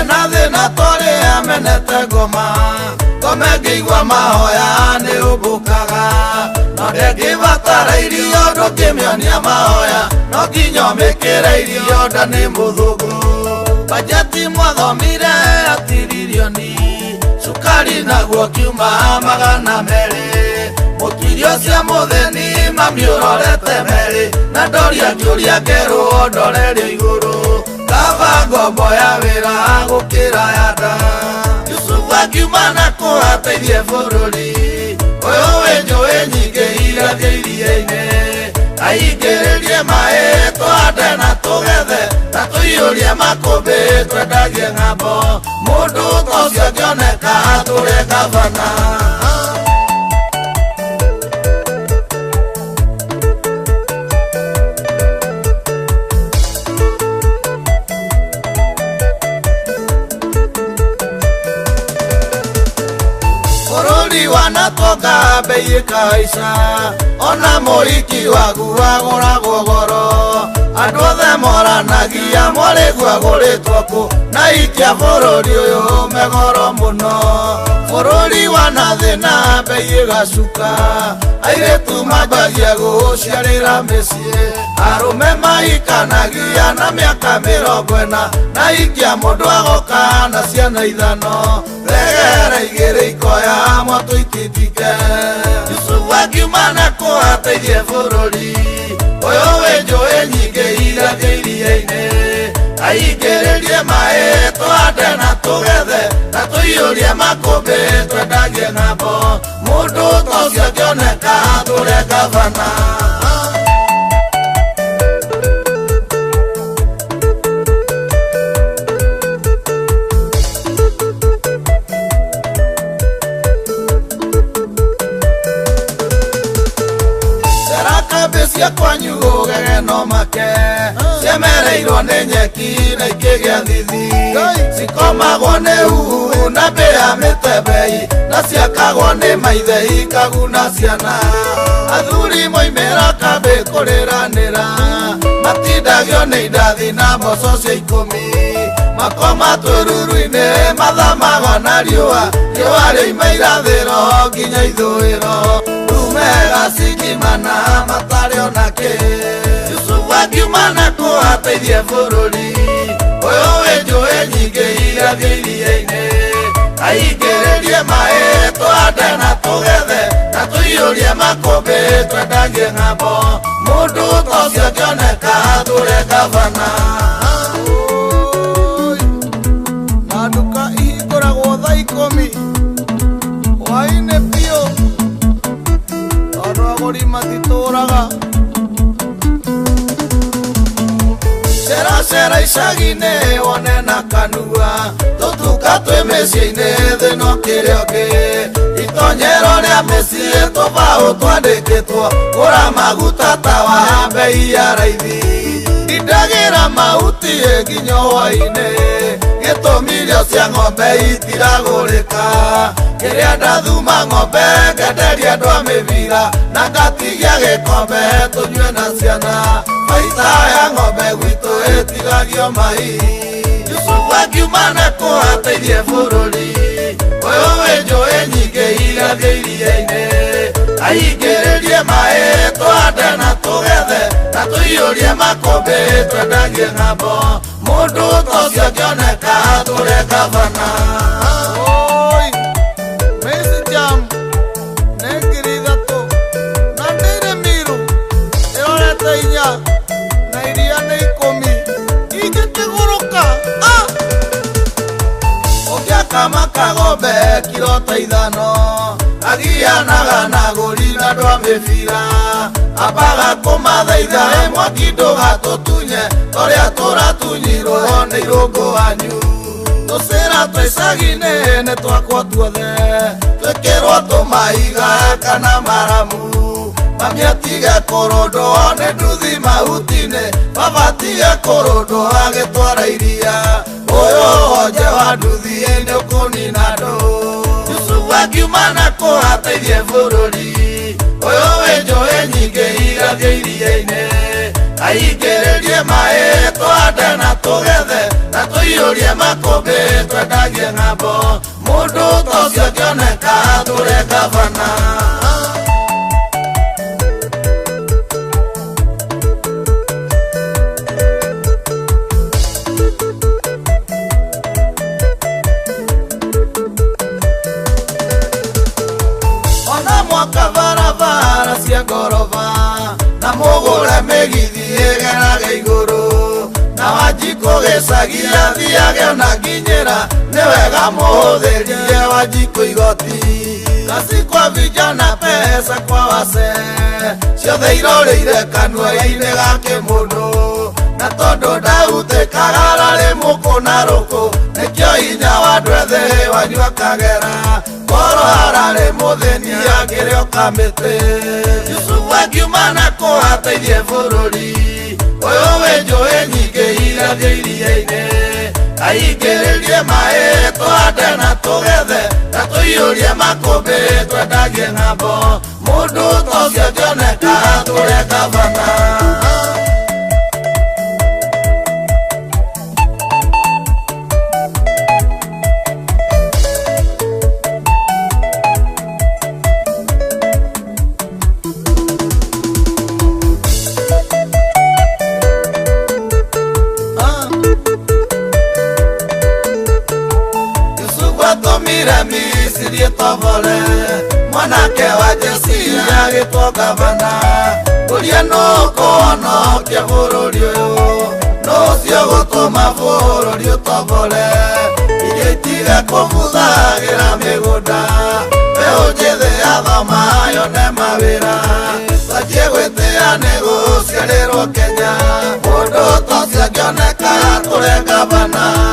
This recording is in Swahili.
na thina tori amenete ngoma ngome ngĩigua mahoya nĩ ũmbũkaga no ndĩngĩbatara irio ndũngĩmĩonia mahoya no nginya ũmĩkĩre irio nda nĩ mũthũngũ bajeti mwathomire atiririoni cukari naguo kiuma magana merĩ mũtuirio cia mũthĩni mami ũrorete merĩ na ndoria ngĩũria ngerwo ndorerio igũrũ kaba ngombo ya wĩra gũkĩra ya nda Yusufu akiuma na kũhateithie bũrũri ũyũ wĩ njũĩ nyingĩ irathiĩ iria-inĩ aingĩrĩrie maĩ twande na tũgethe na tũiyũrie makũmbĩ twendagie ng'ambo mũndũ tocio ngĩoneka tũrĩ gavana bũrũri wanatonga mbei ĩkahaica ona mũhiki wagu wagũragwo goro andũ othe moranagia mwarĩgu agũrĩtwo kũ na ikia bũrũri ũyũ megoro mũno bũrũri wana thĩna mbei ĩgacuka airĩtu mambagia gũciarĩra mĩciĩ arũme mahikanagia na mĩaka 40 na ikia mũndũ agoka na ciana ithano thegera igĩrĩ ikoya mwatũ ikĩtike Yusufu akiuma na kũhateithie bũrũri ũyũ wĩ njũĩ nyingĩ irathiĩ iria-inĩ aingĩrĩrie maĩ twande na tũgethe na tũiyũrie makũmbĩ twendagie ng'ambo mũndũ tocio ngĩoneka tũrĩ gavana cia kwanyu gũgege no make ciemereirwo nĩ nyeki na ikĩgĩa thithi cikomagwo nĩ huhu na mbĩa mĩtembei na ciakagwo nĩ maithe ikaguna ciana athuri moimĩra kambĩ kũrĩranĩra matindagio nĩ indathi na mboco cia 10 makoma tũruru-inĩ mathamaga na riũa rĩoima irathĩro nginya ithũĩro rumega cingimana matarĩ ona kĩ Yusufu akiuma na kũhateithie bũrũri ũyũ wĩ njũĩ nyingĩ irathiĩ iria-inĩ aingĩrĩrie maĩ twande na tũgethe na tũiyũrie makũmbĩ twendagie ng'ambo mũndũ tocio ngĩoneka tũrĩ gavana na nduka ihingũragwo thaa 10 hwaĩ-inĩ biũ tondũ agũri matitũraga ceracera icagi-inĩ wone na kanua tũtuka twĩ mĩciĩ-inĩ thĩno kĩrĩa ũngĩ itonyero rĩa mĩciĩ tũbaũ twandĩkĩtwo gũra maguta tawa mbei ya raithi indagĩra mahuti nginya hwaĩ-inĩ gĩtũmi irio cia ng'ombe itiragũrĩka kĩrĩa ndathuma ng'ombe ngenderia andũ a mĩbira na ngatigia gĩkombe tũnyue na ciana baita ya ng'ombe gwitũ ĩtigagio mai Yusufu akiuma na kũhateithie bũrũri ũyũ wĩ njũĩ nyingĩ irathiĩ iria-inĩ aingĩrĩrie maĩ twande na tũgethe na tũiyũrie makũmbĩ twendagie ng'ambo mũndũ tocio ngĩoneka tũrĩ gavana na iria nĩ 10 ingĩkĩgũrũka ũngĩakama kagombe kiro ta 5 agianaga na gũri na andũ a mĩbira ambaga kũmathaitha mwaki ndũgatũtunye tũrĩa tũratunyirwo nĩ irũngũ wanyu tũcĩra twĩ icagi-inĩ nĩ twakwo tuothe twĩkĩrwo tũmaiga kana maramu mami atige kũrũndwo nĩ nduthi mahuti-inĩ baba atige kũrũndwo agĩtwara iria ũyũ honje wa nduthi nĩ ũkũnina andũ Yusufu akiuma na kũhateithie bũrũri ũyũ wĩ njũĩ nyingĩ irathiĩ iria-inĩ aingĩrĩrie maĩ twande na tũgethe na tũiyũrie tũiyũrie makũmbĩ twendagie ng'ambo mũndũ tocio akĩoneka tũre gavana. Barabara cia ngoroba na mũgũre mĩgithi ĩgerage igũrũ na Wanjikũ gĩcagia thiage ona nginyĩra nĩ wega mũhũthĩrie Wanjikũ igoti kazi kwa vijana pesa kwa wasee ciothe irorĩire kanua-inĩ ga kĩmũndũ na tondũ ndautĩkaga rarĩ mũkũ na rũkũ nĩkĩo hinya wa andũ ethĩ wanyua kagera koro hararĩ mũthĩni angĩrĩ kamĩtĩ Yusufu akiuma na kũhateithie bũrũri ũyũ wĩ njũĩ nyingĩ irathiĩ iria-inĩ aingĩrĩrie maĩ tũhande na tũgethe na tũiyũrie makũmbĩ twendagie ng'ambo mũndũ tocio akĩoneka tũre gavana. Misiri tovole mwanake wa Jesia agĩtwo gavana ũria nũkũhonokia bũrũri ũyũ nũcio gũtũma bũrũri ũtovole irio itige kũbuthagĩra mĩgũnda mbeũ njĩthĩ yathoma yone mawĩra batie gwĩtĩĩa nĩ gũciarĩrwo Kenya mũndũ tocio akĩoneka tũre gavana.